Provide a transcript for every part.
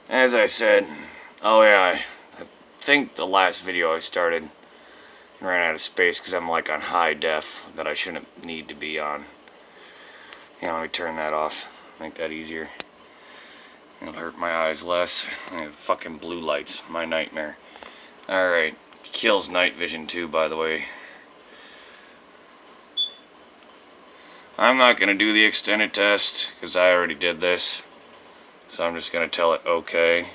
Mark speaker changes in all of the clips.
Speaker 1: As I said, oh yeah, I think the last video I started ran out of space because I'm like on high def that I shouldn't need to be on. You know, let me turn that off, make that easier. It'll hurt my eyes less. Fucking blue lights, my nightmare. Alright, kills night vision too, by the way. I'm not going to do the extended test because I already did this. So I'm just going to tell it okay.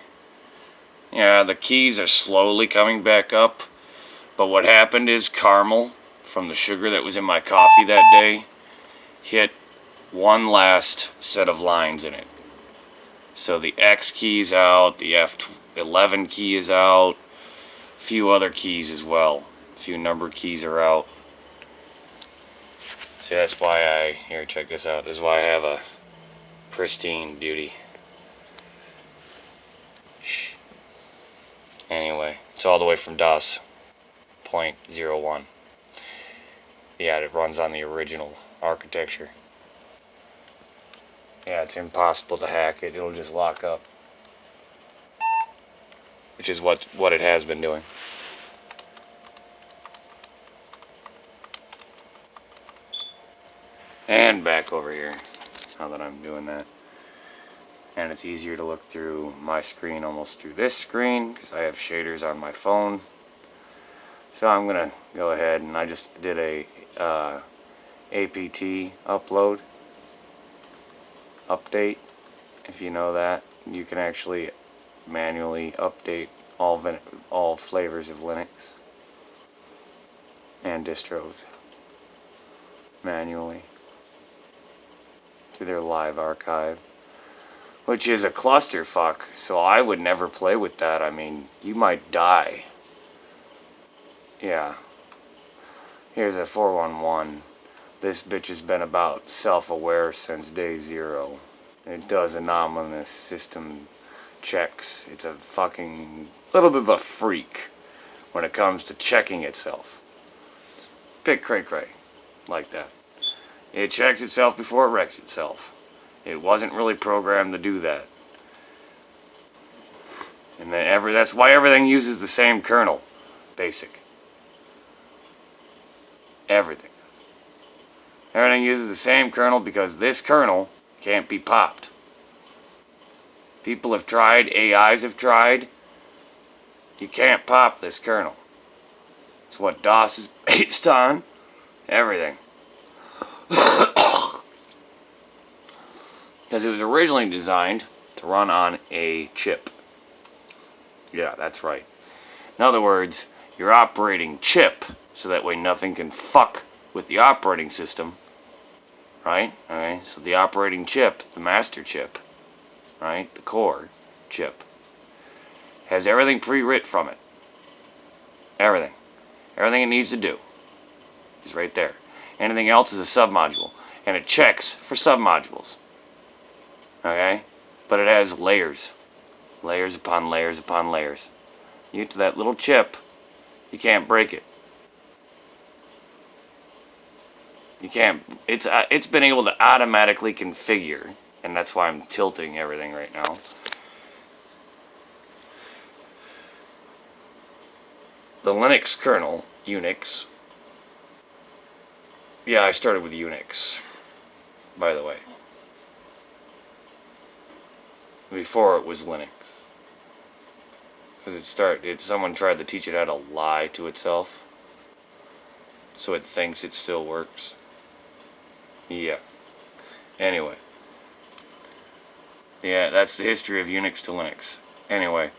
Speaker 1: Yeah, the keys are slowly coming back up. But what happened is caramel from the sugar that was in my coffee that day hit one last set of lines in it. So the X key is out, the F11 key is out, a few other keys as well. A few number keys are out. See, that's why here, check this out. This is why I have a pristine beauty. Shh. Anyway, it's all the way from DOS 0.01. Yeah, it runs on the original architecture. Yeah, it's impossible to hack it. It'll just lock up. Which is what it has been doing. And back over here, now that I'm doing that. And it's easier to look through my screen almost through this screen because I have shaders on my phone. So I'm gonna go ahead and I just did a APT update. If you know that, you can actually manually update all flavors of Linux and distros manually through their live archive, which is a clusterfuck. So I would never play with that. I mean, you might die. Yeah. Here's a 411. This bitch has been about self-aware since day 0. It does anomalous system checks. It's a fucking little bit of a freak when it comes to checking itself. It's a bit cray-cray like that. It checks itself before it wrecks itself. It wasn't really programmed to do that. And then that's why everything uses the same kernel. Basic. Everything. Everything uses the same kernel because this kernel can't be popped. People have tried, AIs have tried. You can't pop this kernel. It's what DOS is based on. Everything. Because it was originally designed to run on a chip. Yeah, that's right. In other words, your operating chip, so that way nothing can fuck with the operating system. Right? Okay, so the operating chip, the master chip, right, the core chip, has everything pre-writ from it. Everything. Everything it needs to do is right there. Anything else is a submodule. And it checks for submodules. Okay? But it has layers. Layers upon layers upon layers. You get to that little chip, you can't break it. You can't. It's been able to automatically configure, and that's why I'm tilting everything right now. The Linux kernel, Unix. Yeah, I started with Unix, by the way. Before it was Linux. Because someone tried to teach it how to lie to itself. So it thinks it still works. Yeah. Anyway. Yeah, that's the history of Unix to Linux. Anyway.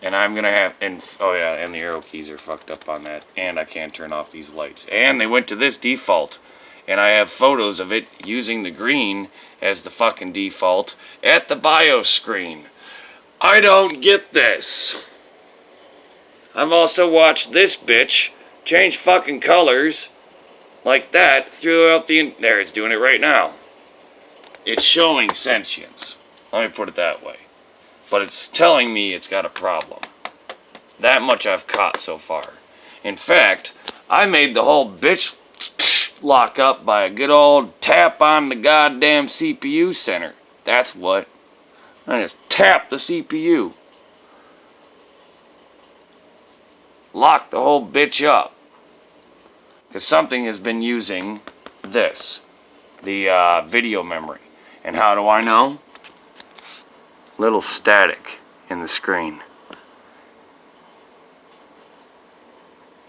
Speaker 1: And I'm gonna have, oh yeah, and the arrow keys are fucked up on that. And I can't turn off these lights. And they went to this default. And I have photos of it using the green as the fucking default at the BIOS screen. I don't get this. I've also watched this bitch change fucking colors like that throughout there, it's doing it right now. It's showing sentience. Let me put it that way. But it's telling me it's got a problem. That much I've caught so far. In fact, I made the whole bitch lock up by a good old tap on the goddamn CPU center. That's what. I just tap the CPU. Lock the whole bitch up. Because something has been using this, the video memory. And how do I know? Little static in the screen.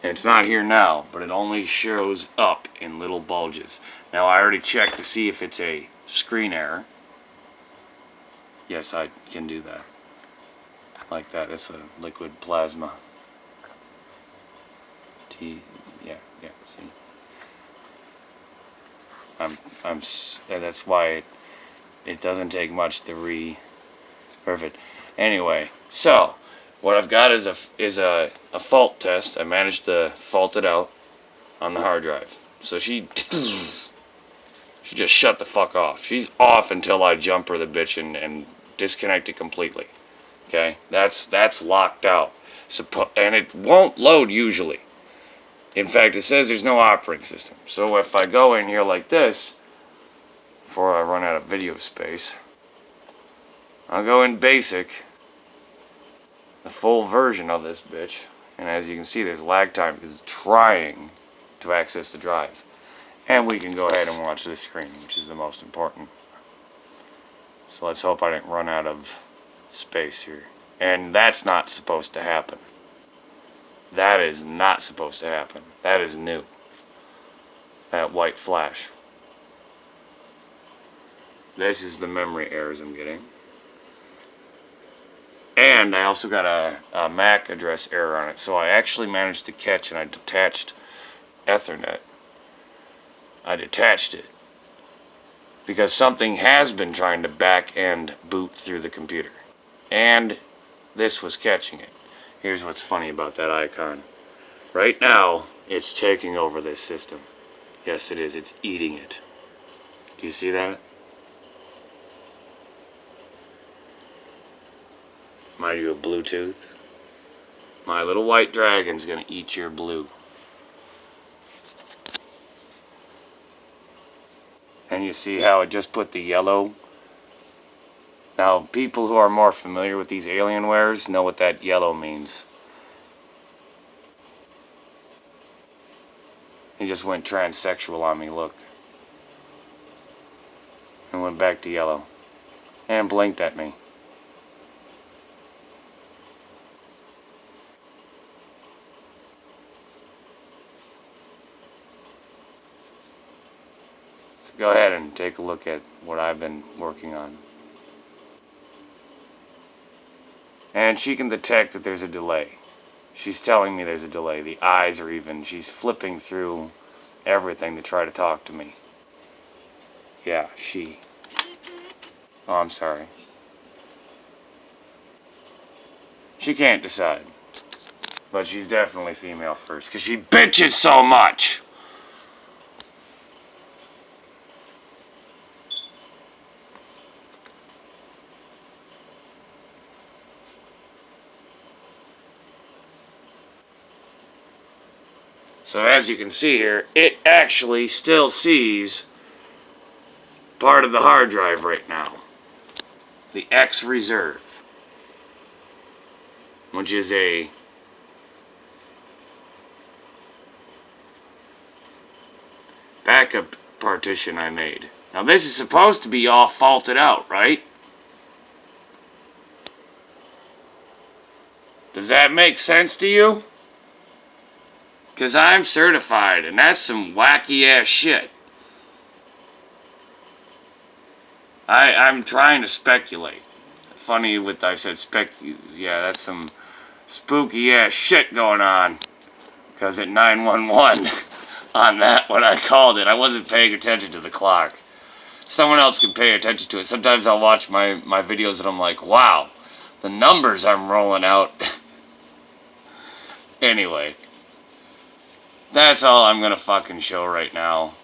Speaker 1: And it's not here now, but it only shows up in little bulges. Now I already checked to see if it's a screen error. Yes, I can do that. Like that. It's a liquid plasma. Yeah, see. That's why it doesn't take much to perfect. Anyway, so what I've got is a fault test. I managed to fault it out on the hard drive. So she just shut the fuck off. She's off until I jump her the bitch and disconnect it completely. Okay, that's locked out. And it won't load usually. In fact, it says there's no operating system. So if I go in here like this, before I run out of video space, I'll go in basic, the full version of this bitch, and as you can see there's lag time because it's trying to access the drive. And we can go ahead and watch this screen, which is the most important. So let's hope I didn't run out of space here. And that's not supposed to happen. That is not supposed to happen. That is new. That white flash. This is the memory errors I'm getting. And I also got a MAC address error on it. So I actually managed to catch, and I detached Ethernet. I detached it. Because something has been trying to back-end boot through the computer. And this was catching it. Here's what's funny about that icon. Right now, it's taking over this system. Yes, it is. It's eating it. Do you see that? Mind you of Bluetooth? My little white dragon's gonna eat your blue. And you see how it just put the yellow. Now, people who are more familiar with these Alienwares know what that yellow means. He just went transsexual on me, look. And went back to yellow. And blinked at me. So go ahead and take a look at what I've been working on. And she can detect that there's a delay. She's telling me there's a delay. The eyes are even. She's flipping through everything to try to talk to me. Yeah, she. Oh, I'm sorry. She can't decide. But she's definitely female first, because she bitches so much. So as you can see here, it actually still sees part of the hard drive right now. The X reserve. Which is a backup partition I made. Now this is supposed to be all faulted out, right? Does that make sense to you? Because I'm certified, and that's some wacky-ass shit. I'm trying to speculate. Funny with I said yeah, that's some spooky-ass shit going on. Because at 911, on that, when I called it, I wasn't paying attention to the clock. Someone else can pay attention to it. Sometimes I'll watch my videos and I'm like, wow, the numbers I'm rolling out. Anyway. That's all I'm gonna fucking show right now.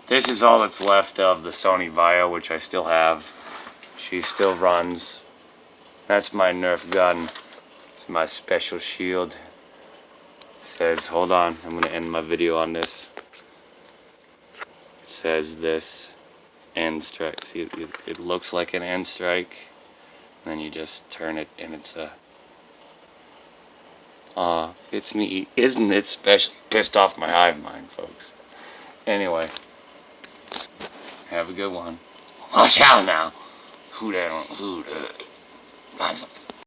Speaker 1: This is all that's left of the Sony Vaio, which I still have. She still runs. That's my Nerf gun. It's my special shield. It says, hold on, I'm gonna end my video on this. It says this, end strike. See, it looks like an end strike. then you just turn it and it's a... it's me. Isn't it special? Pissed off my hive mind, folks. Anyway, have a good one. Watch out now. Who that?